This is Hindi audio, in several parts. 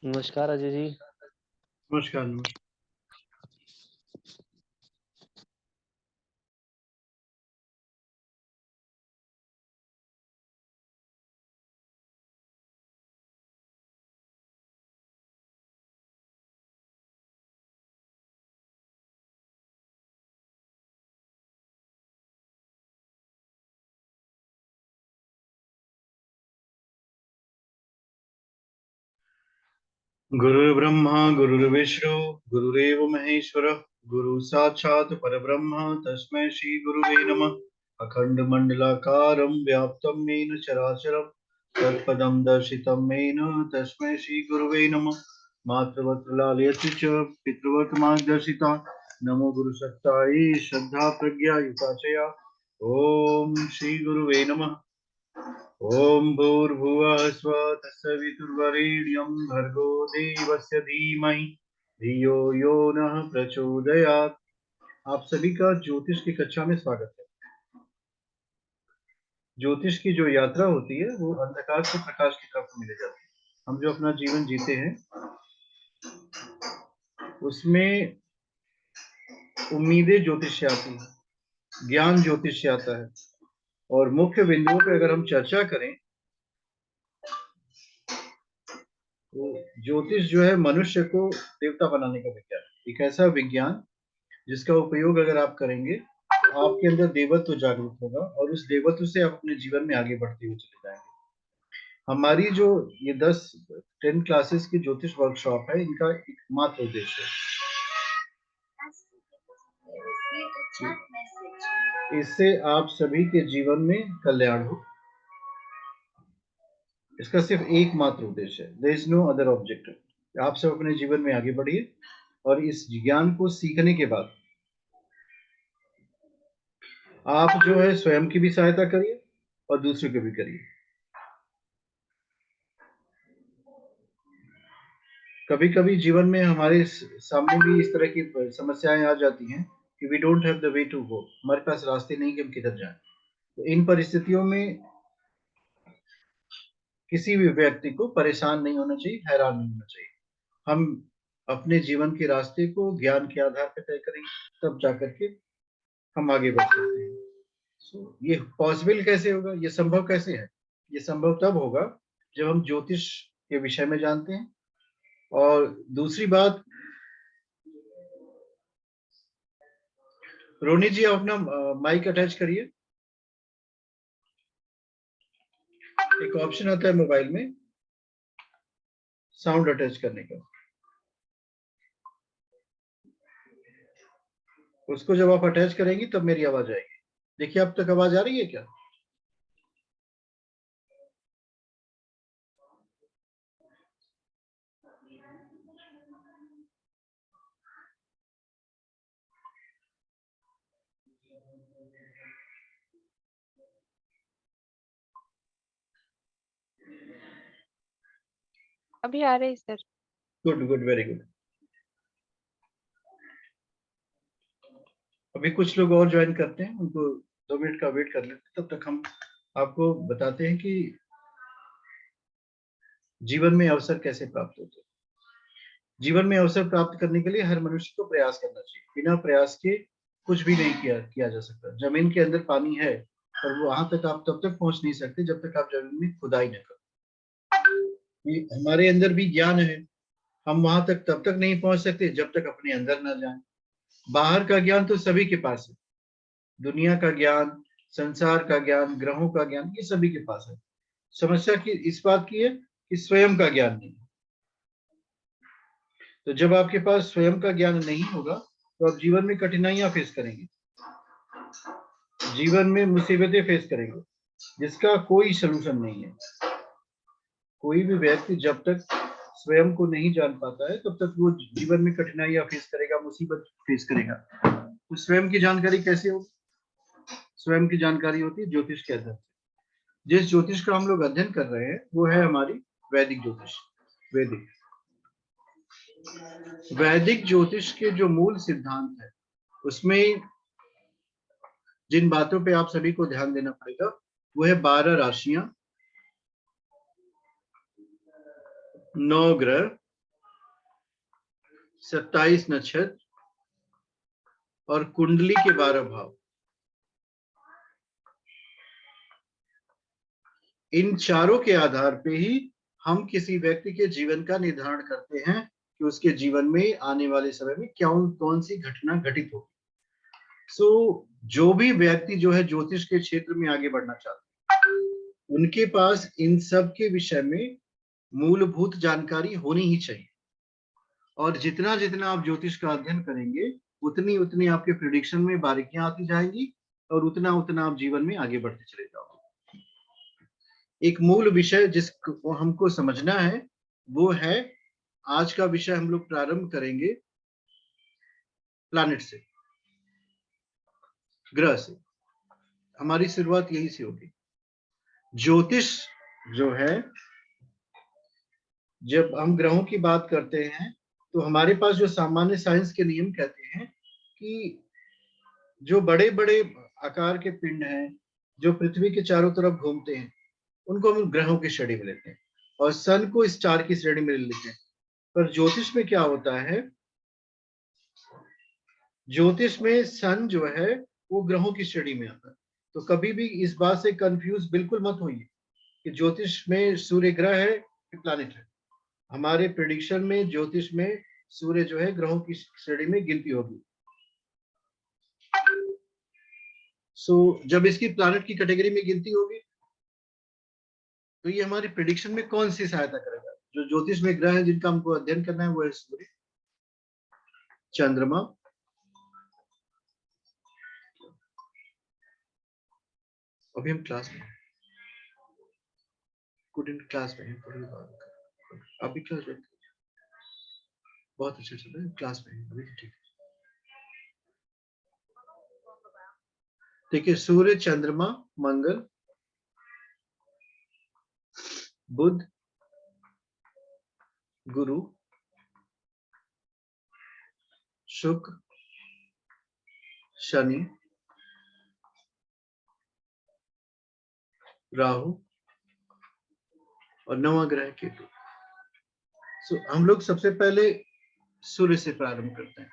नमस्कार अजय जी। नमस्कार। नमस्कार। गुरुर्ब्रह्मा गुरुर्विष्णु गुरुरेव महेश्वर गुरु साक्षात् परब्रह्म तस्मै श्री गुरुवे नमः। अखंड मंडलाकारं व्याप्तं येन चराचरं तत्पदं दर्शितं येन तस्मै श्री गुरुवे नमः। मातृवत् लालयति च पितृवत् मार्गदर्शिता नमो गुरुसत्तायै श्रद्धा प्रज्ञा युताचया। ओम श्री गुरुवे नमः। ओम भूर्भुवः स्वः तत्सवितुर्वरेण्यं भर्गो देवस्य धीमहि धियो यो नः प्रचोदयात्। आप सभी का ज्योतिष की कक्षा में स्वागत है। ज्योतिष की जो यात्रा होती है वो अंधकार से प्रकाश की तरफ मिले जाती है। हम जो अपना जीवन जीते हैं उसमें उम्मीदें ज्योतिष से आती हैं, ज्ञान ज्योतिष से आता है, और मुख्य बिंदुओं पर अगर हम चर्चा करें तो ज्योतिष जो है मनुष्य को देवता बनाने का विज्ञान है। एक ऐसा विज्ञान जिसका उपयोग अगर आप करेंगे तो आपके अंदर देवत्व जागरूक होगा और उस देवत्व से आप अपने जीवन में आगे बढ़ते हुए चले जाएंगे। हमारी जो ये 10 क्लासेस की ज्योतिष वर्कशॉप है, इनका एकमात्र उद्देश्य है इससे आप सभी के जीवन में कल्याण हो। इसका सिर्फ एकमात्र उद्देश्य है, there is no other objective. आप सब अपने जीवन में आगे बढ़िए और इस ज्ञान को सीखने के बाद आप जो है स्वयं की भी सहायता करिए और दूसरों की भी करिए। कभी कभी जीवन में हमारे सामने भी इस तरह की समस्याएं आ जाती हैं कि we don't have the way to go, हमारे पास रास्ते नहीं कि हम किधर जाएं। तो इन परिस्थितियों में किसी भी व्यक्ति को परेशान नहीं होना चाहिए, हैरान नहीं होना चाहिए। हम अपने जीवन के रास्ते को ज्ञान के आधार पर तय करेंगे, तब जाकर के हम आगे बढ़ सकते हैं। ये पॉसिबल कैसे होगा, ये संभव कैसे है? ये संभव तब होगा जब हम ज्योतिष के विषय में जानते हैं। और दूसरी बात, रोनी जी आप अपना माइक अटैच करिए। एक ऑप्शन आता है मोबाइल में साउंड अटैच करने का, उसको जब आप अटैच करेंगी तब मेरी आवाज आएगी। देखिए अब तक आवाज आ रही है क्या? अभी आ रही sir. Good good, very good. अभी कुछ लोग और ज्वाइन करते हैं, उनको 2 मिनट का वेट कर लेते हैं, तब तक हम आपको बताते हैं कि जीवन में अवसर कैसे प्राप्त होते हैं। जीवन में अवसर प्राप्त करने के लिए हर मनुष्य को प्रयास करना चाहिए। बिना प्रयास के कुछ भी नहीं किया जा सकता। जमीन के अंदर पानी है, पर वहां तक आप तब तक पहुंच नहीं सकते जब तक आप जमीन में खुदाई न करो। ये हमारे अंदर भी ज्ञान है, हम वहां तक तब तक नहीं पहुंच सकते जब तक अपने अंदर न जाएं। बाहर का ज्ञान तो सभी के पास है, दुनिया का ज्ञान, संसार का ज्ञान, ग्रहों का ज्ञान, ये सभी के पास है। समस्या की इस बात की है कि स्वयं का ज्ञान नहीं है। तो जब आपके पास स्वयं का ज्ञान नहीं होगा तो आप जीवन में कठिनाइयां फेस करेंगे, जीवन में मुसीबतें फेस करेंगे, जिसका कोई सलूशन नहीं है। कोई भी व्यक्ति जब तक स्वयं को नहीं जान पाता है तब तक वो जीवन में कठिनाइयां फेस करेगा, मुसीबत फेस करेगा। तो स्वयं की जानकारी कैसे होगी? स्वयं की जानकारी होती है ज्योतिष के अध्ययन से। जिस ज्योतिष का हम लोग अध्ययन कर रहे हैं वो है हमारी वैदिक ज्योतिष। वैदिक ज्योतिष के जो मूल सिद्धांत है उसमें जिन बातों पे आप सभी को ध्यान देना पड़ेगा वो है 12 राशियां, 9 ग्रह, 27 नक्षत्र और कुंडली के 12 भाव। इन चारों के आधार पे ही हम किसी व्यक्ति के जीवन का निर्धारण करते हैं कि उसके जीवन में आने वाले समय में कौन सी घटना घटित होगी। जो भी व्यक्ति जो है ज्योतिष के क्षेत्र में आगे बढ़ना चाहते हैं उनके पास इन सब के विषय में मूलभूत जानकारी होनी ही चाहिए। और जितना जितना आप ज्योतिष का अध्ययन करेंगे उतनी उतनी आपके प्रिडिक्शन में बारीकियां आती जाएंगी और उतना उतना आप जीवन में आगे बढ़ते चले जाओगे। एक मूल विषय जिसको हमको समझना है वो है, आज का विषय हम लोग प्रारंभ करेंगे प्लैनेट से, ग्रह से। हमारी शुरुआत यही से होगी। ज्योतिष जो है, जब हम ग्रहों की बात करते हैं तो हमारे पास जो सामान्य साइंस के नियम कहते हैं कि जो बड़े बड़े आकार के पिंड हैं जो पृथ्वी के चारों तरफ घूमते हैं उनको हम ग्रहों की श्रेणी में लेते हैं और सन को स्टार की श्रेणी में लेते हैं। पर ज्योतिष में क्या होता है, ज्योतिष में सन जो है वो ग्रहों की श्रेणी में आता है। तो कभी भी इस बात से कंफ्यूज बिल्कुल मत होइए कि ज्योतिष में सूर्य ग्रह है कि प्लैनेट है। हमारे प्रेडिक्शन में ज्योतिष में सूर्य जो है ग्रहों की श्रेणी में गिनती होगी। जब इसकी प्लैनेट की कैटेगरी में गिनती होगी तो ये हमारी प्रेडिक्शन में कौन सी सहायता करेगा। जो ज्योतिष में ग्रह है जिनका हमको अध्ययन करना है वो है सूर्य, चंद्रमा, अभी हम क्लास में क्लास में अभी क्लास में बहुत अच्छा चल रहा है, क्लास में अभी ठीक है। देखिए, सूर्य, चंद्रमा, मंगल, बुध, गुरु, शुक्र, शनि, राहु और 9वां ग्रह केतु। हम लोग सबसे पहले सूर्य से प्रारंभ करते हैं।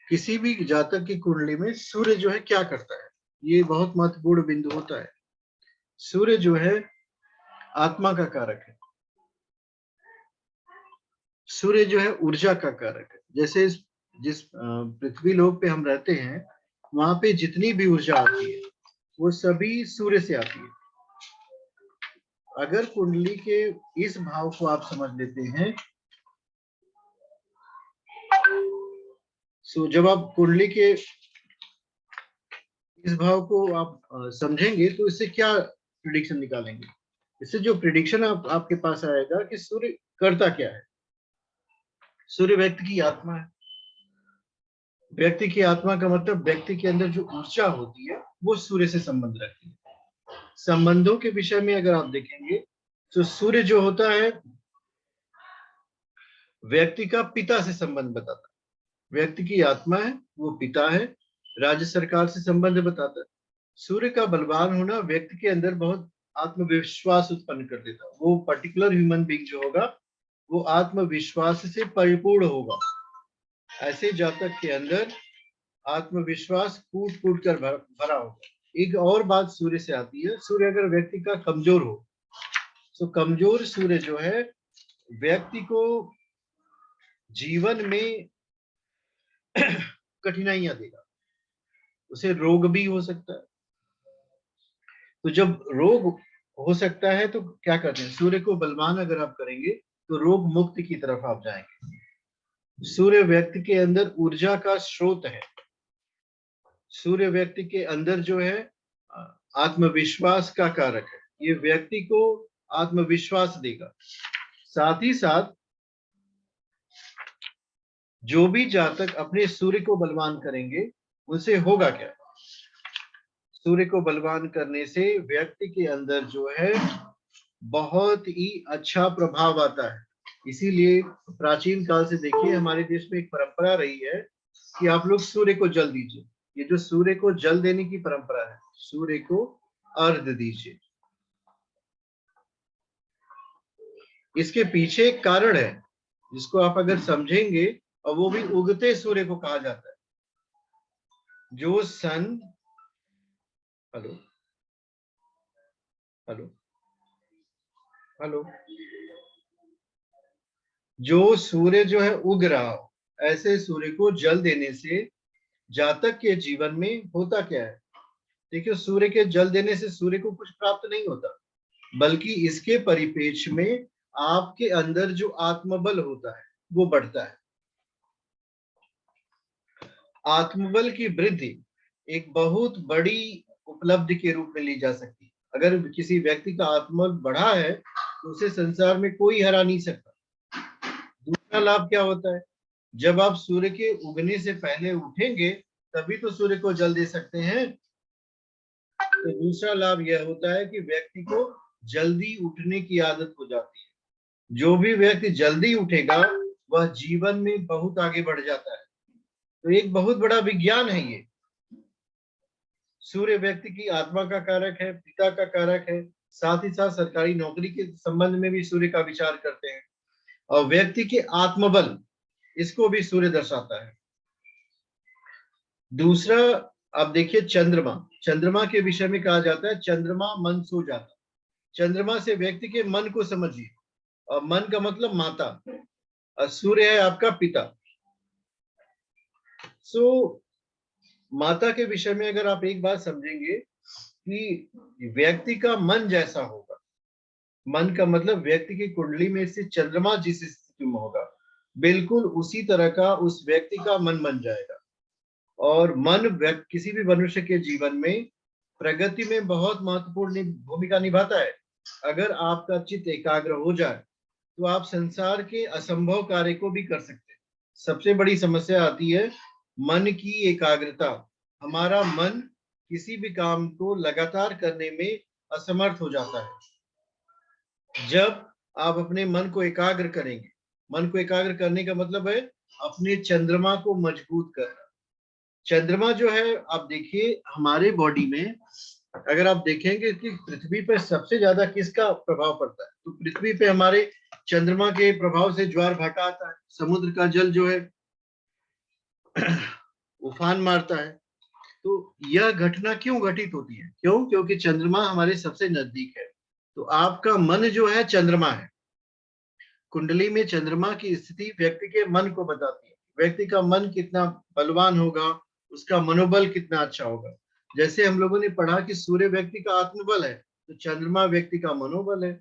किसी भी जातक की कुंडली में सूर्य जो है क्या करता है, ये बहुत महत्वपूर्ण बिंदु होता है। सूर्य जो है आत्मा का कारक है, सूर्य जो है ऊर्जा का कारक है। जैसे जिस पृथ्वी लोक पे हम रहते हैं वहां पे जितनी भी ऊर्जा आती है वो सभी सूर्य से आती है। अगर कुंडली के इस भाव को आप समझ लेते हैं, जब आप कुंडली के इस भाव को आप समझेंगे तो इससे क्या प्रिडिक्शन निकालेंगे। इससे जो प्रिडिक्शन आपके पास आएगा कि सूर्य करता क्या है। सूर्य व्यक्ति की आत्मा है। व्यक्ति की आत्मा का मतलब व्यक्ति के अंदर जो ऊर्जा होती है वो सूर्य से संबंध रखती है। संबंधों के विषय में अगर आप देखेंगे तो सूर्य जो होता है व्यक्ति का पिता से संबंध बताता है। व्यक्ति की आत्मा है, वो पिता है, राज्य सरकार से संबंध बताता है। सूर्य का बलवान होना व्यक्ति के अंदर बहुत आत्मविश्वास उत्पन्न कर देता है। वो पर्टिकुलर ह्यूमन बीइंग जो होगा वो आत्मविश्वास से परिपूर्ण होगा। ऐसे जातक के अंदर आत्मविश्वास कूट कूट कर भरा होगा। एक और बात सूर्य से आती है, सूर्य अगर व्यक्ति का कमजोर हो तो कमजोर सूर्य जो है व्यक्ति को जीवन में कठिनाइयां देगा, उसे रोग भी हो सकता है। तो जब रोग हो सकता है तो क्या करते हैं, सूर्य को बलवान अगर आप करेंगे तो रोग मुक्त की तरफ आप जाएंगे। सूर्य व्यक्ति के अंदर ऊर्जा का स्रोत है। सूर्य व्यक्ति के अंदर जो है आत्मविश्वास का कारक है, ये व्यक्ति को आत्मविश्वास देगा। साथ ही साथ जो भी जातक अपने सूर्य को बलवान करेंगे उनसे होगा क्या, सूर्य को बलवान करने से व्यक्ति के अंदर जो है बहुत ही अच्छा प्रभाव आता है। इसीलिए प्राचीन काल से देखिए हमारे देश में एक परंपरा रही है कि आप लोग सूर्य को जल दीजिए। ये जो सूर्य को जल देने की परंपरा है, सूर्य को अर्घ दीजिए, इसके पीछे एक कारण है जिसको आप अगर समझेंगे, और वो भी उगते सूर्य को कहा जाता है। जो सन हेलो हेलो हेलो जो सूर्य जो है उग रहा हो, ऐसे सूर्य को जल देने से जातक के जीवन में होता क्या है। देखिए सूर्य के जल देने से सूर्य को कुछ प्राप्त नहीं होता, बल्कि इसके परिपेक्ष में आपके अंदर जो आत्मबल होता है वो बढ़ता है। आत्मबल की वृद्धि एक बहुत बड़ी उपलब्धि के रूप में ली जा सकती है। अगर किसी व्यक्ति का आत्मबल बढ़ा है तो उसे संसार में कोई हरा नहीं सकता। दूसरा लाभ क्या होता है, जब आप सूर्य के उगने से पहले उठेंगे तभी तो सूर्य को जल दे सकते हैं। तो दूसरा लाभ यह होता है कि व्यक्ति को जल्दी उठने की आदत हो जाती है। जो भी व्यक्ति जल्दी उठेगा वह जीवन में बहुत आगे बढ़ जाता है। तो एक बहुत बड़ा विज्ञान है ये। सूर्य व्यक्ति की आत्मा का कारक है, पिता का कारक है। साथ ही साथ सरकारी नौकरी के संबंध में भी सूर्य का विचार करते हैं। और व्यक्ति के आत्मबल, इसको भी सूर्य दर्शाता है। दूसरा, आप देखिए चंद्रमा। चंद्रमा के विषय में कहा जाता है चंद्रमा मन सो जाता। चंद्रमा से व्यक्ति के मन को समझिए, और मन का मतलब माता, और सूर्य है आपका पिता। सो माता के विषय में अगर आप एक बात समझेंगे कि व्यक्ति का मन जैसा होगा, मन का मतलब व्यक्ति की कुंडली में से चंद्रमा जिस स्थिति में होगा बिल्कुल उसी तरह का उस व्यक्ति का मन बन जाएगा। और मन किसी भी मनुष्य के जीवन में प्रगति में बहुत महत्वपूर्ण भूमिका निभाता है। अगर आपका चित्त एकाग्र हो जाए तो आप संसार के असंभव कार्य को भी कर सकते हैं। सबसे बड़ी समस्या आती है मन की एकाग्रता। हमारा मन किसी भी काम को लगातार करने में असमर्थ हो जाता है। जब आप अपने मन को एकाग्र करेंगे, मन को एकाग्र करने का मतलब है अपने चंद्रमा को मजबूत करना। चंद्रमा जो है आप देखिए हमारे बॉडी में, अगर आप देखेंगे कि पृथ्वी पर सबसे ज्यादा किसका प्रभाव पड़ता है, तो पृथ्वी पे हमारे चंद्रमा के प्रभाव से ज्वार भाटा आता है, समुद्र का जल जो है उफान मारता है। तो यह घटना क्यों घटित होती है, क्यों, क्योंकि चंद्रमा हमारे सबसे नजदीक है। तो आपका मन जो है चंद्रमा है। कुंडली में चंद्रमा की स्थिति व्यक्ति के मन को बताती है। व्यक्ति का मन कितना बलवान होगा, उसका मनोबल कितना अच्छा होगा। जैसे हम लोगों ने पढ़ा कि सूर्य व्यक्ति का आत्मबल है, तो चंद्रमा व्यक्ति का मनोबल है।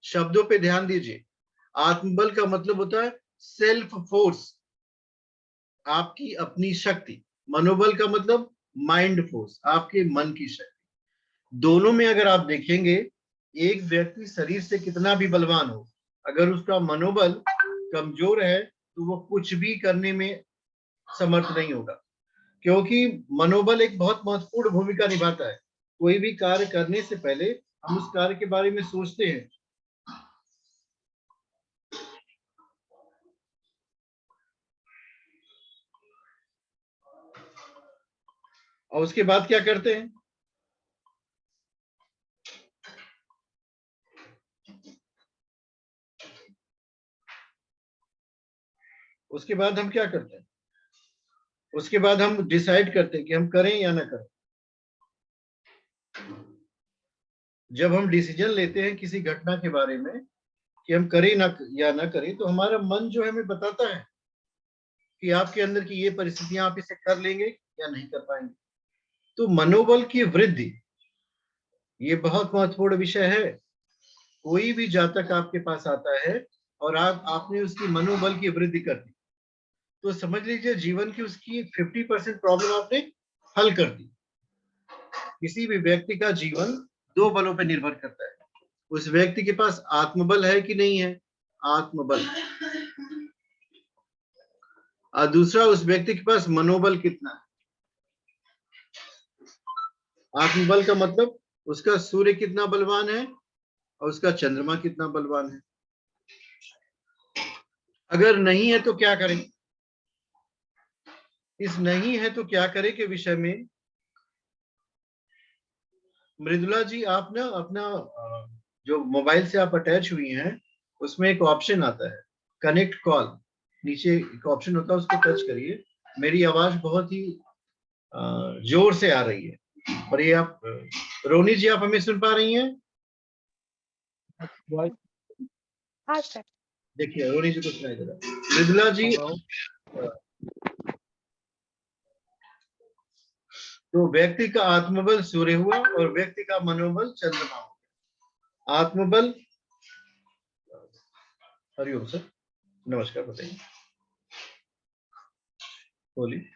शब्दों पे ध्यान दीजिए। आत्मबल का मतलब होता है सेल्फ फोर्स, आपकी अपनी शक्ति। मनोबल का मतलब माइंड फोर्स, आपके मन की शक्ति। दोनों में अगर आप देखेंगे, एक व्यक्ति शरीर से कितना भी बलवान हो, अगर उसका मनोबल कमजोर है तो वो कुछ भी करने में समर्थ नहीं होगा। क्योंकि मनोबल एक बहुत महत्वपूर्ण भूमिका निभाता है। कोई भी कार्य करने से पहले हम उस कार्य के बारे में सोचते हैं, और उसके बाद क्या करते हैं। उसके बाद हम क्या करते हैं? उसके बाद हम डिसाइड करते हैं कि हम करें या ना करें। जब हम डिसीजन लेते हैं किसी घटना के बारे में कि हम करें ना या ना करें, तो हमारा मन जो है हमें बताता है कि आपके अंदर की ये परिस्थितियां, आप इसे कर लेंगे या नहीं कर पाएंगे। तो मनोबल की वृद्धि ये बहुत महत्वपूर्ण विषय है। कोई भी जातक आपके पास आता है और आपने उसकी मनोबल की वृद्धि कर दी, तो समझ लीजिए जीवन की उसकी 50% प्रॉब्लम आपने हल कर दी। किसी भी व्यक्ति का जीवन दो बलों पर निर्भर करता है। उस व्यक्ति के पास आत्मबल है कि नहीं है, आत्मबल, और दूसरा उस व्यक्ति के पास मनोबल कितना है। आत्मबल का मतलब उसका सूर्य कितना बलवान है और उसका चंद्रमा कितना बलवान है। अगर नहीं है तो क्या करें? इस नहीं है तो क्या करें के विषय में मृदुला जी, आप ना अपना जो मोबाइल से आप अटैच हुई हैं उसमें एक ऑप्शन आता है कनेक्ट कॉल, नीचे एक ऑप्शन होता है, उसको टच करिए। मेरी आवाज बहुत ही जोर से आ रही है, और ये आप रोनी जी, आप हमें सुन पा रही हैं? हाँ सर। देखिए रोनी जी को सुनाई दे रहा है। मृदुला जी, तो व्यक्ति का आत्मबल सूर्य हुआ और व्यक्ति का मनोबल चंद्रमा हुआ। आत्मबल, हरिओम सर, नमस्कार, बताइए, बोलिए।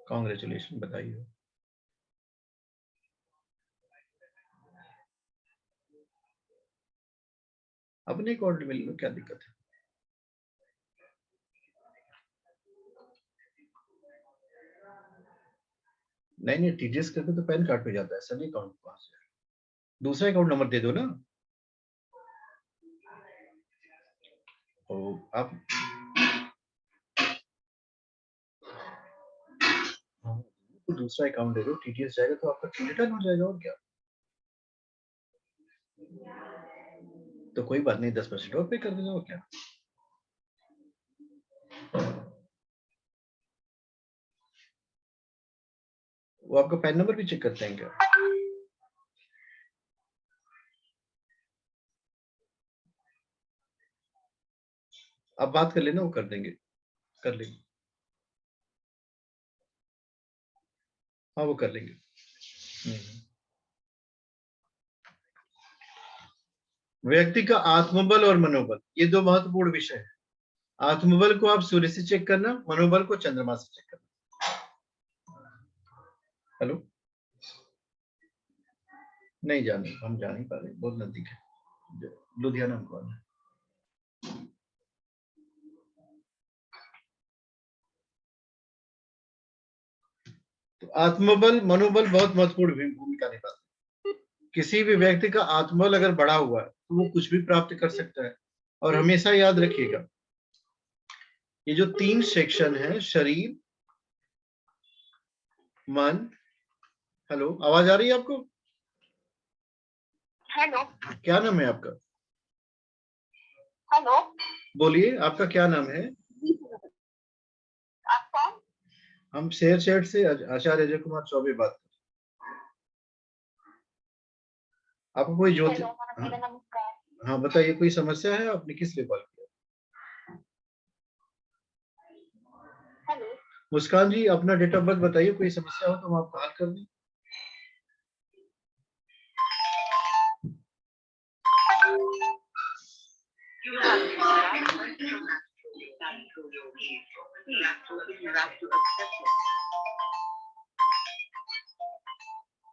कांग्रेचुलेशन, बताइए। अपने अकाउंट में लो, क्या दिक्कत है? नहीं नहीं, टीडीएस करके तो पैन कार्ड पे जाता है, सभी अकाउंट कहाँ से? दूसरा अकाउंट नंबर दे दो ना। तो आप तो दूसरा अकाउंट दे दो, टीडीएस जाएगा तो आपका रिटर्न हो जाएगा, और क्या। तो कोई बात नहीं, 10% और पे कर देना, और क्या। वो आपका पैन नंबर भी चेक करते हैं क्या? आप बात कर लेना, वो कर देंगे, कर लेंगे। हाँ वो कर लेंगे। व्यक्ति का आत्मबल और मनोबल, ये दो महत्वपूर्ण विषय है। आत्मबल को आप सूर्य से चेक करना, मनोबल को चंद्रमा से चेक करना। हेलो, नहीं जाने, हम जा नहीं पा रहे, बहुत नजदीक है, लुधियाना हमको आना है। तो आत्मबल मनोबल बहुत महत्वपूर्ण भूमिका निभाते हैं। किसी भी व्यक्ति का आत्मबल अगर बढ़ा हुआ है तो वो कुछ भी प्राप्त कर सकता है। और हमेशा याद रखिएगा, ये जो 3 सेक्शन है, शरीर, मन, हेलो, आवाज आ रही है आपको? हेलो, क्या नाम है आपका? हेलो, बोलिए, आपका क्या नाम है? आप कौन? हम शेर चैट से आचार्य अजय कुमार चौबे बात कर रहे हैं। आपको कोई ज्योति, हाँ, नमस्कार। हाँ बताइए, कोई समस्या है? आपने किस लिए कॉल किया? हेलो, मुस्कान जी, अपना डेट ऑफ बर्थ बताइए, कोई समस्या हो तो हम आपको हल कर दें।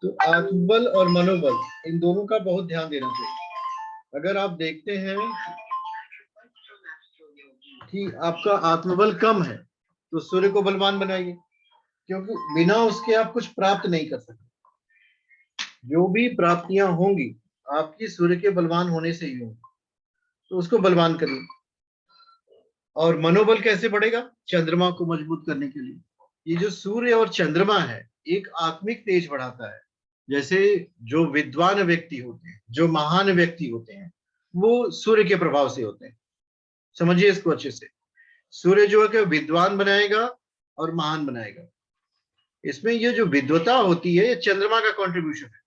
तो आत्मबल और मनोबल, इन दोनों का बहुत ध्यान देना चाहिए। अगर आप देखते हैं कि आपका आत्मबल कम है तो सूर्य को बलवान बनाइए, क्योंकि बिना उसके आप कुछ प्राप्त नहीं कर सकते। जो भी प्राप्तियां होंगी आपकी सूर्य के बलवान होने से ही होंगी, तो उसको बलवान करिए। और मनोबल कैसे बढ़ेगा? चंद्रमा को मजबूत करने के लिए। ये जो सूर्य और चंद्रमा है, एक आत्मिक तेज बढ़ाता है। जैसे जो विद्वान व्यक्ति होते हैं, जो महान व्यक्ति होते हैं, वो सूर्य के प्रभाव से होते हैं। समझिए इसको अच्छे से। सूर्य जो है कि विद्वान बनाएगा और महान बनाएगा। इसमें ये जो विद्वता होती है, ये चंद्रमा का कंट्रीब्यूशन है।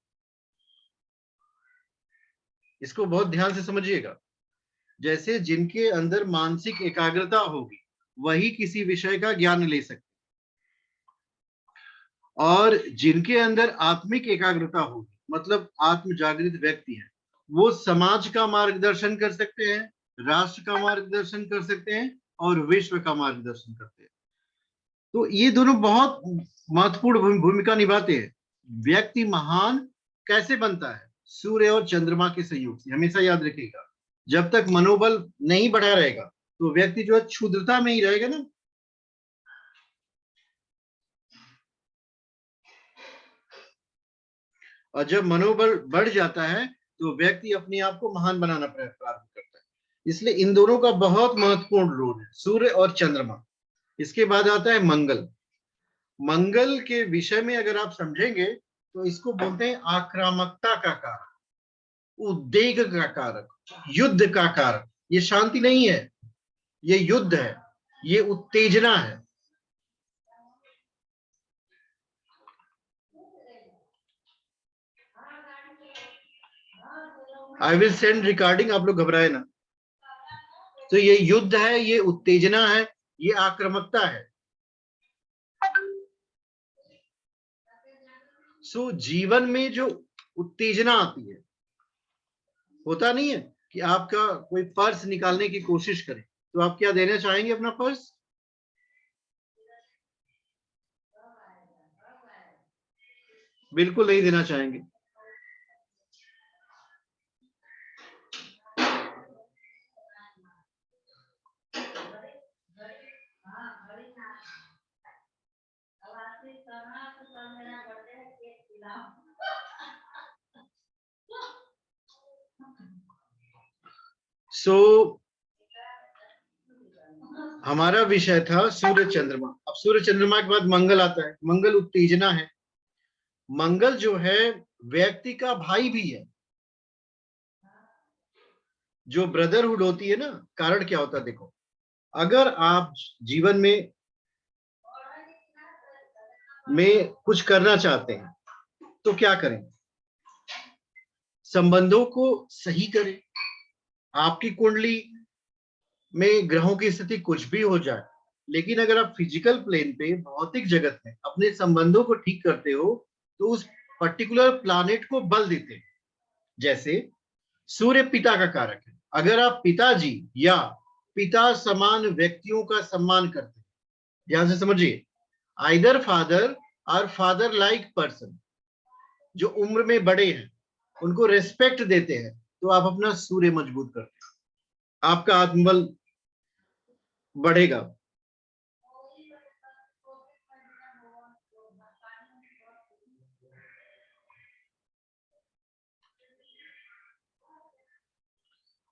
इसको बहुत ध्यान से समझिएगा। जैसे जिनके अंदर मानसिक एकाग्रता होगी, वही किसी विषय का ज्ञान ले सकते, और जिनके अंदर आत्मिक एकाग्रता होगी, मतलब आत्म जागृत व्यक्ति है, वो समाज का मार्गदर्शन कर सकते हैं, राष्ट्र का मार्गदर्शन कर सकते हैं, और विश्व का मार्गदर्शन करते हैं। तो ये दोनों बहुत महत्वपूर्ण भूमिका निभाते हैं। व्यक्ति महान कैसे बनता है? सूर्य और चंद्रमा के सहयोग से। हमेशा याद रखिएगा, जब तक मनोबल नहीं बढ़ा रहेगा तो व्यक्ति जो है क्षुद्रता में ही रहेगा ना। और जब मनोबल बढ़ जाता है तो व्यक्ति अपने आप को महान बनाना प्रारंभ करता है। इसलिए इन दोनों का बहुत महत्वपूर्ण रोल है, सूर्य और चंद्रमा। इसके बाद आता है मंगल। मंगल के विषय में अगर आप समझेंगे तो इसको बोलते हैं आक्रामकता का कारक, उद्वेग का कारक, युद्ध का कारक। ये शांति नहीं है, ये युद्ध है, ये उत्तेजना है। आई विल सेंड रिकॉर्डिंग, आप लोग घबराए ना। तो ये युद्ध है, ये उत्तेजना है, ये आक्रामकता है। सो जीवन में जो उत्तेजना आती है, होता नहीं है कि आपका कोई पर्स निकालने की कोशिश करे तो आप क्या देना चाहेंगे? अपना पर्स? बिल्कुल नहीं देना चाहेंगे। सो हमारा विषय था सूर्य चंद्रमा। अब सूर्य चंद्रमा के बाद मंगल आता है। मंगल उत्तेजना है। मंगल जो है व्यक्ति का भाई भी है। जो ब्रदरहुड होती है ना, कारण क्या होता है देखो, अगर आप जीवन में कुछ करना चाहते हैं तो क्या करें? संबंधों को सही करें। आपकी कुंडली में ग्रहों की स्थिति कुछ भी हो जाए, लेकिन अगर आप फिजिकल प्लेन पे, भौतिक जगत में अपने संबंधों को ठीक करते हो तो उस पर्टिकुलर प्लानेट को बल देते हैं। जैसे सूर्य पिता का कारक है। अगर आप पिताजी या पिता समान व्यक्तियों का सम्मान करते हैं, ध्यान से समझिए, आइदर फादर और फादर लाइक पर्सन, जो उम्र में बड़े हैं उनको रेस्पेक्ट देते हैं, तो आप अपना सूर्य मजबूत करते हैं, आपका आत्मबल बढ़ेगा।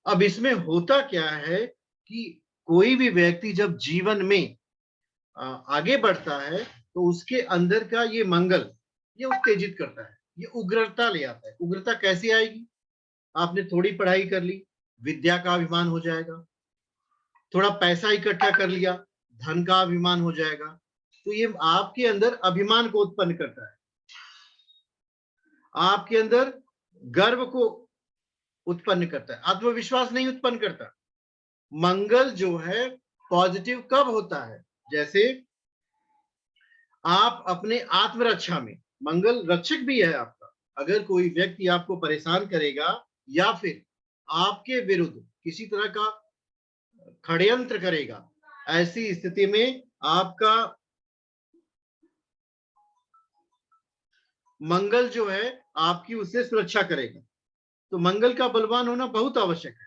अब इसमें होता क्या है कि कोई भी व्यक्ति जब जीवन में आगे बढ़ता है तो उसके अंदर का ये मंगल ये उत्तेजित करता है, ये उग्रता ले आता है। उग्रता कैसे आएगी? आपने थोड़ी पढ़ाई कर ली, विद्या का अभिमान हो जाएगा। थोड़ा पैसा इकट्ठा कर लिया, धन का अभिमान हो जाएगा। तो ये आपके अंदर अभिमान को उत्पन्न करता है, आपके अंदर गर्व को उत्पन्न करता है, आत्मविश्वास नहीं उत्पन्न करता। मंगल जो है पॉजिटिव कब होता है? जैसे आप अपने आत्मरक्षा में, मंगल रक्षक भी है आपका। अगर कोई व्यक्ति आपको परेशान करेगा या फिर आपके विरुद्ध किसी तरह का षड्यंत्र करेगा, ऐसी स्थिति में आपका मंगल जो है आपकी उससे सुरक्षा करेगा। तो मंगल का बलवान होना बहुत आवश्यक है।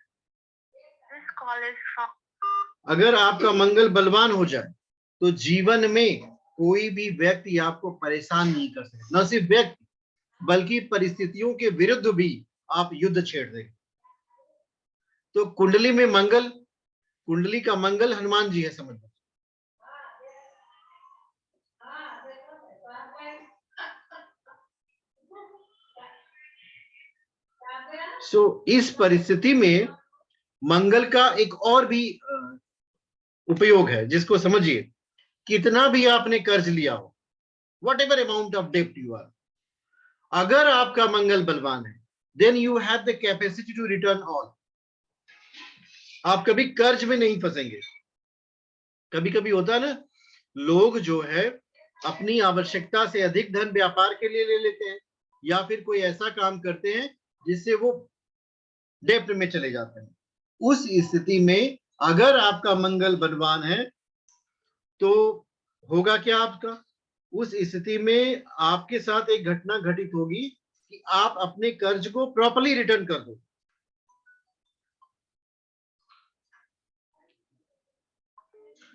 अगर आपका मंगल बलवान हो जाए तो जीवन में कोई भी व्यक्ति आपको परेशान नहीं कर सकता। न सिर्फ व्यक्ति बल्कि परिस्थितियों के विरुद्ध भी आप युद्ध छेड़ देंगे। तो कुंडली में मंगल, कुंडली का मंगल हनुमान जी है, समझ लो। इस परिस्थिति में मंगल का एक और भी उपयोग है, जिसको समझिए। कितना भी आपने कर्ज लिया हो, वट एवर अमाउंट ऑफ डेप्ट यू आर, अगर आपका मंगल बलवान है, then you have the capacity to return all. आप कभी कर्ज में नहीं फंसेंगे। कभी कभी होता है ना, लोग जो है अपनी आवश्यकता से अधिक धन व्यापार के लिए ले लेते हैं, या फिर कोई ऐसा काम करते हैं जिससे वो डेप्ट में चले जाते हैं। उस स्थिति में अगर आपका मंगल बलवान है तो होगा क्या आपका? उस स्थिति में आपके साथ एक घटना घटित होगी कि आप अपने कर्ज को प्रॉपर्ली रिटर्न कर दो।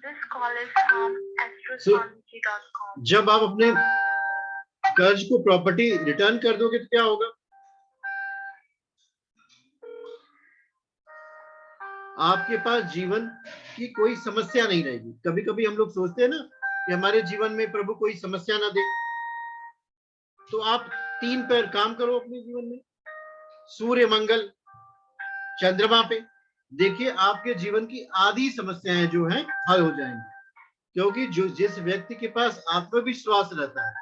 This call is from astrology.com. जब आप अपने कर्ज को प्रॉपर्टी रिटर्न कर दोगे तो क्या होगा? आपके पास जीवन की कोई समस्या नहीं रहेगी। कभी कभी हम लोग सोचते हैं ना कि हमारे जीवन में प्रभु कोई समस्या ना दे, तो आप 3 पैर काम करो अपने जीवन में, सूर्य मंगल चंद्रमा पे, देखिए आपके जीवन की आधी समस्याएं जो हैं हल हो जाएंगी। क्योंकि जिस व्यक्ति के पास आत्मविश्वास रहता है,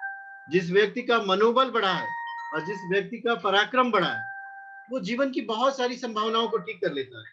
जिस व्यक्ति का मनोबल बढ़ा है और जिस व्यक्ति का पराक्रम बढ़ा है, वो जीवन की बहुत सारी संभावनाओं को ठीक कर लेता है।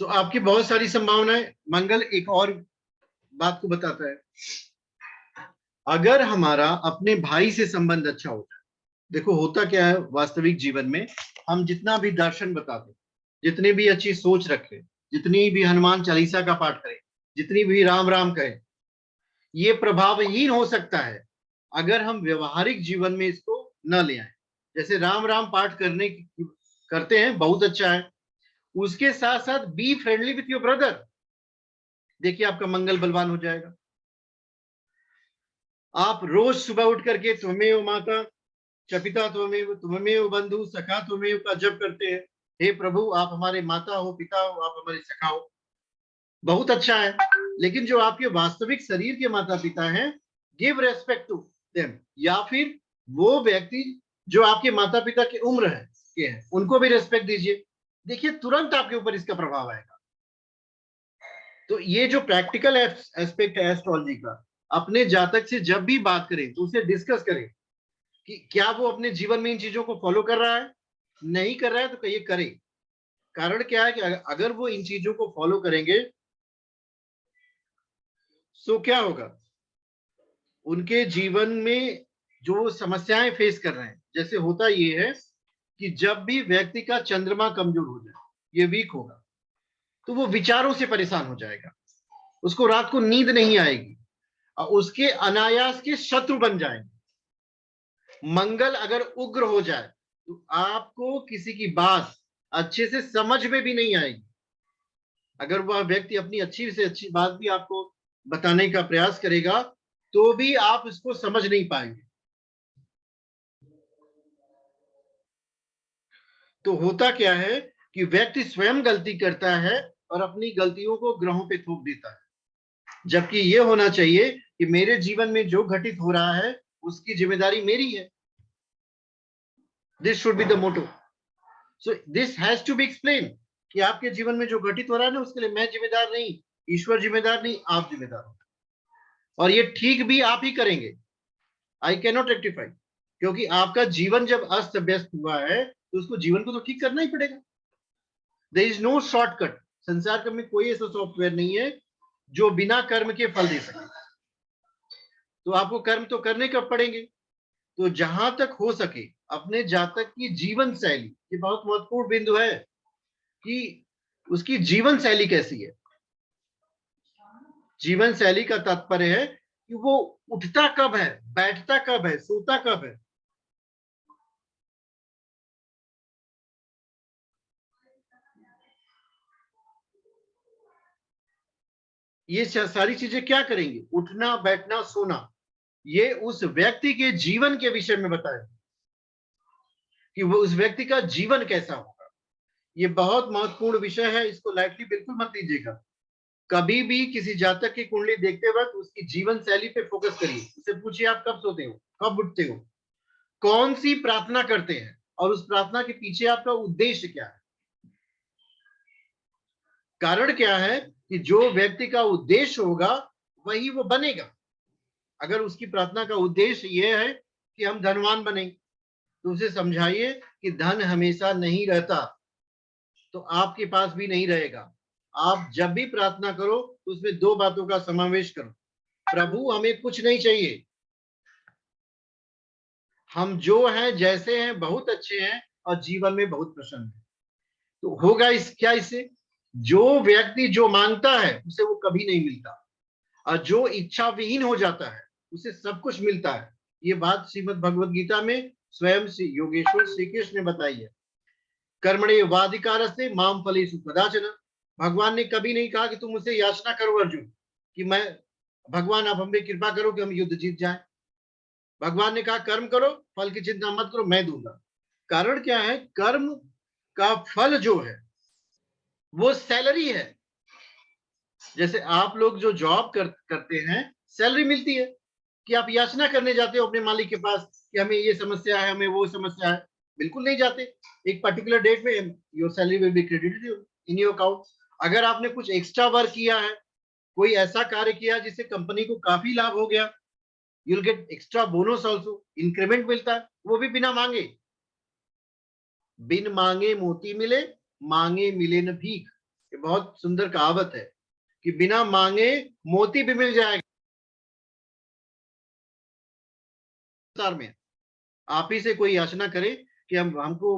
आपकी बहुत सारी संभावनाएं। मंगल एक और बात को बताता है, अगर हमारा अपने भाई से संबंध अच्छा होता है। देखो होता क्या है वास्तविक जीवन में, हम जितना भी दर्शन बताते, जितनी भी अच्छी सोच रखें, जितनी भी हनुमान चालीसा का पाठ करें, जितनी भी राम राम कहें, ये प्रभावहीन हो सकता है अगर हम व्यवहारिक जीवन में इसको न ले आए। जैसे राम राम पाठ करते हैं, बहुत अच्छा है, उसके साथ साथ be friendly with your brother. देखिए आपका मंगल बलवान हो जाएगा। आप रोज सुबह उठ करके त्वमेव माता च पिता त्वमेव त्वमेव बंधु सखा त्वमेव का जप करते हैं। हे प्रभु, आप हमारे माता हो, पिता हो, आप हमारे सखा हो, बहुत अच्छा है। लेकिन जो आपके वास्तविक शरीर के माता पिता हैं, गिव रेस्पेक्ट टू देम। या फिर वो व्यक्ति जो आपके माता पिता की उम्र है के हैं, उनको भी रेस्पेक्ट दीजिए। देखिए तुरंत आपके ऊपर इसका प्रभाव आएगा। तो ये जो प्रैक्टिकल एस्पेक्ट है एस्ट्रोलॉजी का, अपने जातक से जब भी बात करें तो उसे डिस्कस करें कि क्या वो अपने जीवन में इन चीजों को फॉलो कर रहा है। नहीं कर रहा है तो ये करे। कारण क्या है कि अगर वो इन चीजों को फॉलो करेंगे तो क्या होगा, उनके जीवन में जो समस्याएं फेस कर रहे हैं, जैसे होता ये है कि जब भी व्यक्ति का चंद्रमा कमजोर हो जाए, ये वीक होगा, तो वो विचारों से परेशान हो जाएगा, उसको रात को नींद नहीं आएगी और उसके अनायास के शत्रु बन जाएंगे। मंगल अगर उग्र हो जाए तो आपको किसी की बात अच्छे से समझ में भी नहीं आएगी। अगर वह व्यक्ति अपनी अच्छी से अच्छी बात भी आपको बताने का प्रयास करेगा तो भी आप इसको समझ नहीं पाएंगे। तो होता क्या है कि व्यक्ति स्वयं गलती करता है और अपनी गलतियों को ग्रहों पे थोप देता है, जबकि यह होना चाहिए कि मेरे जीवन में जो घटित हो रहा है उसकी जिम्मेदारी मेरी है। This should be the motto. So this has to be explain कि आपके जीवन में जो घटित हो रहा है ना, उसके लिए मैं जिम्मेदार नहीं, ईश्वर जिम्मेदार नहीं, आप जिम्मेदार हो। और ये ठीक भी आप ही करेंगे। आई कैन नॉट रेक्टिफाई, क्योंकि आपका जीवन जब अस्त व्यस्त हुआ है तो उसको जीवन को तो ठीक करना ही पड़ेगा। There is no shortcut. संसार में कोई ऐसा सॉफ्टवेयर नहीं है जो बिना कर्म के फल दे सके। तो आपको कर्म तो करने कब पड़ेंगे। तो जहां तक हो सके अपने जातक की जीवन शैली, ये बहुत महत्वपूर्ण बिंदु है कि उसकी जीवन शैली कैसी है। जीवन शैली का तात्पर्य है कि वो उठता कब है, बैठता कब है, सोता कब है। ये सारी चीजें क्या करेंगी? उठना, बैठना, सोना, ये उस व्यक्ति के जीवन के विषय में बताए कि वो उस व्यक्ति का जीवन कैसा होगा। ये बहुत महत्वपूर्ण विषय है, इसको लाइटली बिल्कुल मत लीजिएगा। कभी भी किसी जातक की कुंडली देखते वक्त उसकी जीवन शैली पे फोकस करिए। उससे पूछिए आप कब सोते हो, कब उठते हो, कौन सी प्रार्थना करते हैं, और उस प्रार्थना के पीछे आपका उद्देश्य क्या है। कारण क्या है कि जो व्यक्ति का उद्देश्य होगा वही वो बनेगा। अगर उसकी प्रार्थना का उद्देश्य यह है कि हम धनवान बने, तो उसे समझाइए कि धन हमेशा नहीं रहता, तो आपके पास भी नहीं रहेगा। आप जब भी प्रार्थना करो तो उसमें दो बातों का समावेश करो। प्रभु हमें कुछ नहीं चाहिए, हम जो हैं जैसे हैं बहुत अच्छे हैं और जीवन में बहुत प्रसन्न है। तो होगा इस क्या इससे? जो व्यक्ति जो मांगता है उसे वो कभी नहीं मिलता, और जो इच्छा विहीन हो जाता है उसे सब कुछ मिलता है। ये बात श्रीमद् भगवद गीता में स्वयं श्री योगेश्वर श्री कृष्ण ने बताई है। कर्मणे वाधिकारस्ते माम फलेषु कदाचन। भगवान ने कभी नहीं कहा कि तुम मुझसे याचना करो अर्जुन, कि मैं भगवान आप हम पे कृपा करो कि हम युद्ध जीत जाए। भगवान ने कहा कर्म करो, फल की चिंता मत करो, मैं दूंगा। कारण क्या है? कर्म का फल जो है वो सैलरी है। जैसे आप लोग जो जॉब करते हैं, सैलरी मिलती है, कि आप याचना करने जाते हो अपने मालिक के पास कि हमें ये समस्या है, हमें वो समस्या है, बिल्कुल नहीं जाते। एक पर्टिकुलर डेट में your salary will be credited in your account. अगर आपने कुछ एक्स्ट्रा वर्क किया है, कोई ऐसा कार्य किया जिससे कंपनी को काफी लाभ हो गया, you will get extra bonus also, increment मिलता है, वो भी बिना मांगे। बिन मांगे मोती मिले, मांगे मिले न भीख। ये बहुत सुंदर कहावत है कि बिना मांगे मोती भी मिल जाएगा संसार में। आप ही से कोई याचना करे कि हम हमको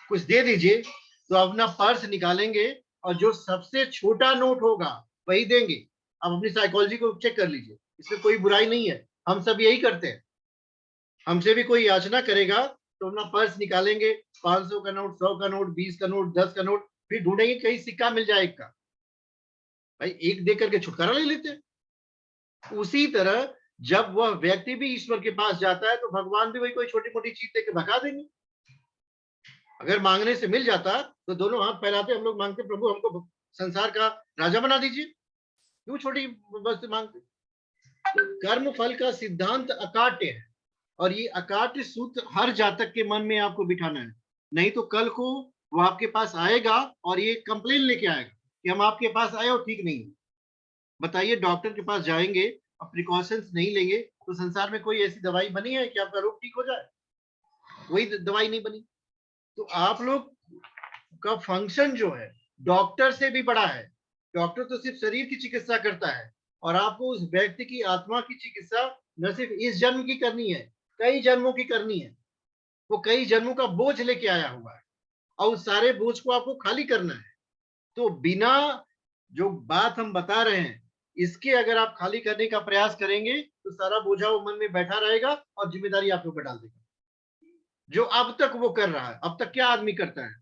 कुछ दे दीजिए, तो अपना पर्स निकालेंगे और जो सबसे छोटा नोट होगा वही देंगे। आप अपनी साइकोलॉजी को चेक कर लीजिए, इसमें कोई बुराई नहीं है, हम सब यही करते हैं। हमसे भी कोई याचना करेगा तो अपना पर्स निकालेंगे, 500 का नोट, 100 का नोट, 20 का नोट, 10 का नोट, फिर ढूंढेंगे कहीं सिक्का मिल जाए एक का, भाई एक दे करके छुटकारा ले लेते हैं। उसी तरह जब वह व्यक्ति भी ईश्वर के पास जाता है तो भगवान भी वही कोई छोटी मोटी चीज देकर भगा देंगे। अगर मांगने से मिल जाता तो दोनों हाथ फैलाते हम लोग मांगते, प्रभु हमको संसार का राजा बना दीजिए, क्यों छोटी वस्तु मांगते। तो कर्म फल का सिद्धांत अकाट्य है, और ये अकाट्य सूत्र हर जातक के मन में आपको बिठाना है। नहीं तो कल को वो आपके पास आएगा और ये कंप्लेन लेके आएगा कि हम आपके पास आए और ठीक नहीं। बताइए, डॉक्टर के पास जाएंगे और प्रिकॉशंस नहीं लेंगे तो संसार में कोई ऐसी दवाई बनी है कि आपका रोग ठीक हो जाए? वही दवाई नहीं बनी। तो आप लोग का फंक्शन जो है डॉक्टर से भी बड़ा है। डॉक्टर तो सिर्फ शरीर की चिकित्सा करता है, और आपको उस व्यक्ति की आत्मा की चिकित्सा न सिर्फ इस जन्म की करनी है, कई जन्मों की करनी है। वो कई जन्मों का बोझ लेके आया हुआ है, और उस सारे बोझ को आपको खाली करना है। तो बिना जो बात हम बता रहे हैं इसके अगर आप खाली करने का प्रयास करेंगे तो सारा बोझा वो मन में बैठा रहेगा और जिम्मेदारी आपके ऊपर डाल देगा। जो अब तक वो कर रहा है, अब तक क्या आदमी करता है,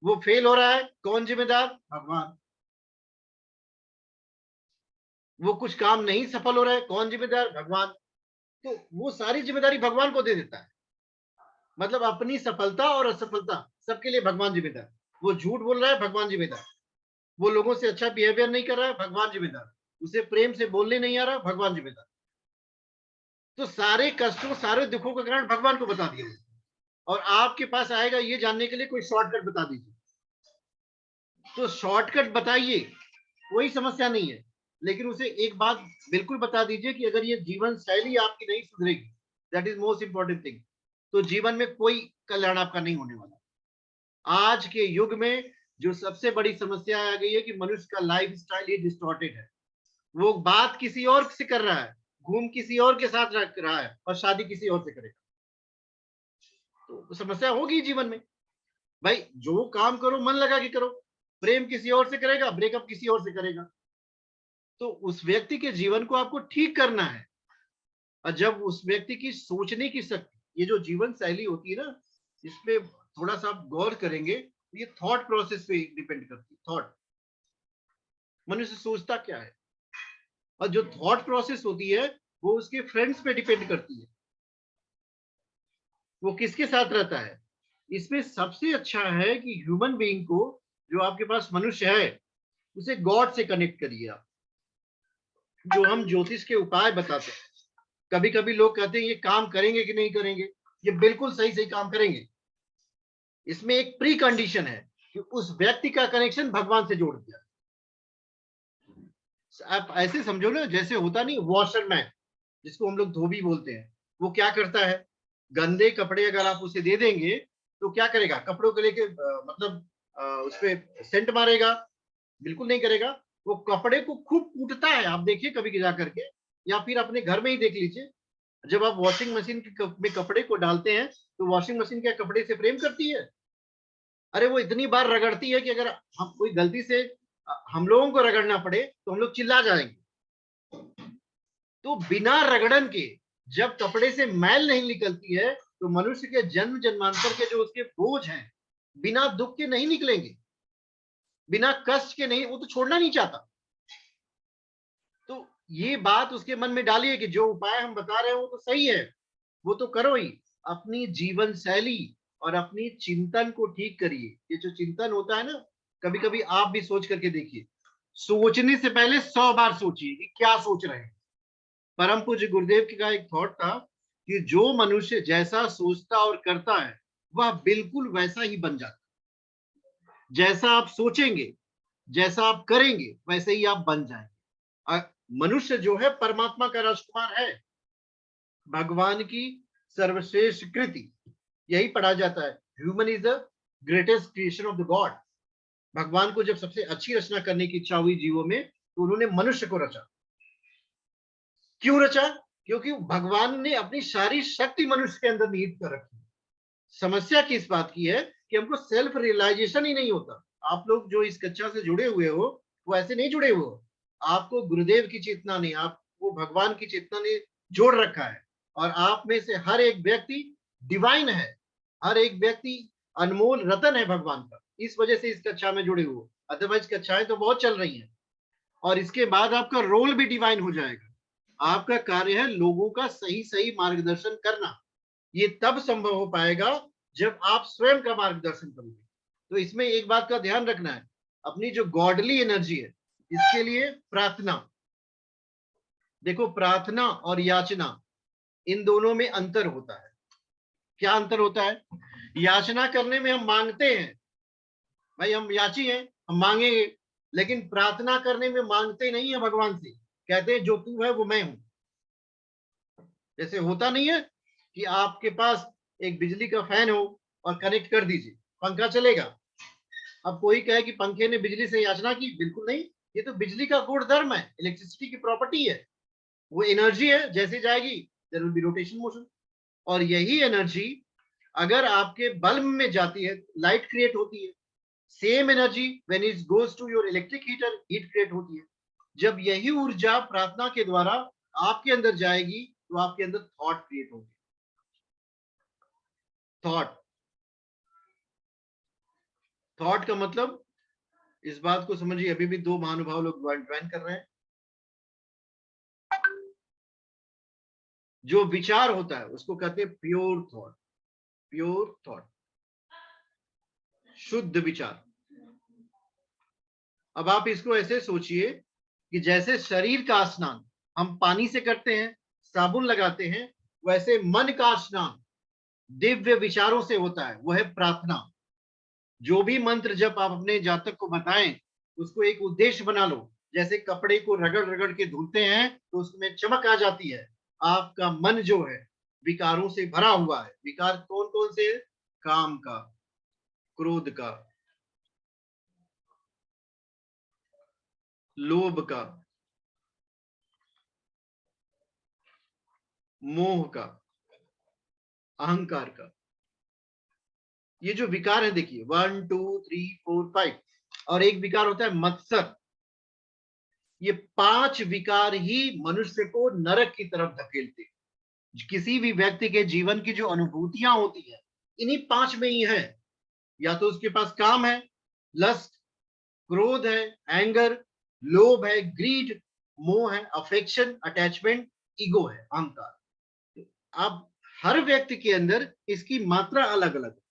वो फेल हो रहा है, कौन जिम्मेदार? भगवान। वो कुछ काम नहीं सफल हो रहा है, कौन जिम्मेदार? भगवान। तो वो सारी जिम्मेदारी भगवान को दे देता है। मतलब अपनी सफलता और असफलता सबके लिए भगवान जिम्मेदार। वो झूठ बोल रहा है, भगवान जिम्मेदार। वो लोगों से अच्छा बिहेवियर नहीं कर रहा है, भगवान जिम्मेदार। उसे प्रेम से बोलने नहीं आ रहा, भगवान जिम्मेदार। तो सारे कष्टों, सारे दुखों का कारण भगवान को बता दिया, और आपके पास आएगा ये जानने के लिए कोई शॉर्टकट बता दीजिए। तो शॉर्टकट बताइए, कोई समस्या नहीं है, लेकिन उसे एक बात बिल्कुल बता दीजिए कि अगर ये जीवन शैली आपकी नहीं सुधरेगी, that is most important thing, तो जीवन में कोई कल्याण आपका नहीं होने वाला। आज के युग में जो सबसे बड़ी समस्या आ गई है कि मनुष्य का लाइफ स्टाइल ही डिस्टॉर्टेड है। वो बात किसी और से कर रहा है, घूम किसी और के साथ रख रहा है, और शादी किसी और से करेगा, तो समस्या होगी जीवन में। भाई जो काम करो मन लगा के करो, प्रेम किसी और से करेगा, ब्रेकअप किसी और से करेगा। तो उस व्यक्ति के जीवन को आपको ठीक करना है, और जब उस व्यक्ति की सोचने की शक्ति, ये जो जीवन शैली होती है ना, इसमें थोड़ा सा आप गौर करेंगे तो ये थॉट प्रोसेस पे डिपेंड करती है। थॉट, मनुष्य सोचता क्या है, और जो थॉट प्रोसेस होती है वो उसके फ्रेंड्स पे डिपेंड करती है, वो किसके साथ रहता है। इसमें सबसे अच्छा है कि ह्यूमन बीइंग को, जो आपके पास मनुष्य है, उसे गॉड से कनेक्ट करिए आप। जो हम ज्योतिष के उपाय बताते हैं, कभी कभी लोग कहते हैं ये काम करेंगे कि नहीं करेंगे, ये बिल्कुल सही सही काम करेंगे। इसमें एक प्री कंडीशन है कि उस व्यक्ति का कनेक्शन भगवान से जोड़ दिया। आप ऐसे समझो ना, जैसे होता नहीं वॉशरमैन, जिसको हम लोग धोबी बोलते हैं, वो क्या करता है, गंदे कपड़े अगर आप उसे दे देंगे तो क्या करेगा, कपड़ों को लेके मतलब उस पर सेंट मारेगा? बिल्कुल नहीं करेगा। वो कपड़े को खूब कूटता है, आप देखिए कभी जा करके, या फिर अपने घर में ही देख लीजिए। जब आप वॉशिंग मशीन में कपड़े को डालते हैं तो वॉशिंग मशीन क्या कपड़े से प्रेम करती है? अरे वो इतनी बार रगड़ती है कि अगर हम कोई गलती से हम लोगों को रगड़ना पड़े तो हम लोग चिल्ला जाएंगे। तो बिना रगड़न के जब कपड़े से मैल नहीं निकलती है तो मनुष्य के जन्म जन्मांतर के जो उसके बोझ हैं बिना दुख के नहीं निकलेंगे, बिना कष्ट के नहीं, वो तो छोड़ना नहीं चाहता। तो ये बात उसके मन में डालिए कि जो उपाय हम बता रहे हैं वो तो सही है, वो तो करो ही। अपनी जीवन शैली और अपनी चिंतन को ठीक करिए। ये जो चिंतन होता है ना, कभी कभी आप भी सोच करके देखिए, सोचने से पहले 100 बार सोचिए कि क्या सोच रहे हैं। परम पूज्य गुरुदेव का एक थॉट था कि जो मनुष्य जैसा सोचता और करता है वह बिल्कुल वैसा ही बन जाता है। जैसा आप सोचेंगे, जैसा आप करेंगे, वैसे ही आप बन जाएंगे। मनुष्य जो है परमात्मा का राजकुमार है, भगवान की सर्वश्रेष्ठ कृति, यही पढ़ा जाता है। Human is the greatest creation of the God. भगवान को जब सबसे अच्छी रचना करने की इच्छा हुई जीवों में तो उन्होंने मनुष्य को रचा। क्यों रचा? क्योंकि भगवान ने अपनी सारी शक्ति मनुष्य के अंदर निहित कर रखी। समस्या किस बात की है कि हमको सेल्फ रियलाइजेशन ही नहीं होता। आप लोग जो इस कक्षा से जुड़े हुए हो वो ऐसे नहीं जुड़े हुए हो, आपको गुरुदेव की चेतना ने, आपको भगवान की चेतना ने जोड़ रखा है। और आप में से हर एक व्यक्ति डिवाइन है, हर एक व्यक्ति अनमोल रतन है भगवान का। इस वजह से इस कक्षा में जुड़े हुए, अदरवाइज कक्षाएं तो बहुत चल रही हैं। और इसके बाद आपका रोल भी डिवाइन हो जाएगा। आपका कार्य है लोगों का सही सही मार्गदर्शन करना। ये तब संभव हो पाएगा जब आप स्वयं का मार्गदर्शन करोगे। तो इसमें एक बात का ध्यान रखना है, अपनी जो गॉडली एनर्जी है इसके लिए प्रार्थना। देखो, प्रार्थना और याचना, इन दोनों में अंतर होता है। क्या अंतर होता है? याचना करने में हम मांगते हैं, भाई हम याची हैं, हम मांगेंगे। लेकिन प्रार्थना करने में मांगते नहीं है भगवान से, कहते हैं जो तू है वो मैं हूं। जैसे होता नहीं है कि आपके पास एक बिजली का फैन हो और कनेक्ट कर दीजिए, पंखा चलेगा। अब कोई कहे कि पंखे ने बिजली से याचना की, बिल्कुल नहीं। ये तो बिजली का गुणधर्म है, इलेक्ट्रिसिटी की प्रॉपर्टी है, वो एनर्जी है, जैसे जाएगी there will be rotation motion. और यही एनर्जी अगर आपके बल्ब में जाती है, लाइट क्रिएट होती है। Same energy when it goes to your electric heater, heat create होती है। जब यही ऊर्जा प्रार्थना के द्वारा आपके अंदर जाएगी तो आपके अंदर थॉट क्रिएट होंगे। थॉट, थॉट का मतलब, इस बात को समझिए, अभी भी 2 महानुभाव लोग ज्वाइन कर रहे हैं। जो विचार होता है उसको कहते हैं प्योर थॉट। प्योर थॉट, शुद्ध विचार। अब आप इसको ऐसे सोचिए कि जैसे शरीर का स्नान हम पानी से करते हैं, साबुन लगाते हैं, वैसे मन का स्नान दिव्य विचारों से होता है, वो है प्रार्थना। जो भी मंत्र जब आप अपने जातक को बताएं, उसको एक उद्देश्य बना लो। जैसे कपड़े को रगड़ रगड़ के धुलते हैं तो उसमें चमक आ जाती है। आपका मन जो है विकारों से भरा हुआ है। विकार कौन कौन से? काम का, क्रोध का, लोभ का, मोह का, अहंकार का। ये जो विकार है देखिए, 1 2 3 4 5। और एक विकार होता है मत्सर। ये 5 विकार ही मनुष्य को नरक की तरफ धकेलते हैं। किसी भी व्यक्ति के जीवन की जो अनुभूतियां होती है इन्हीं 5 में ही है। या तो उसके पास काम है, लस्ट, क्रोध है, एंगर, लोभ है, ग्रीड, मोह है, अफेक्शन, अटैचमेंट, ईगो है, अहंकार। अब हर व्यक्ति के अंदर इसकी मात्रा अलग अलग है।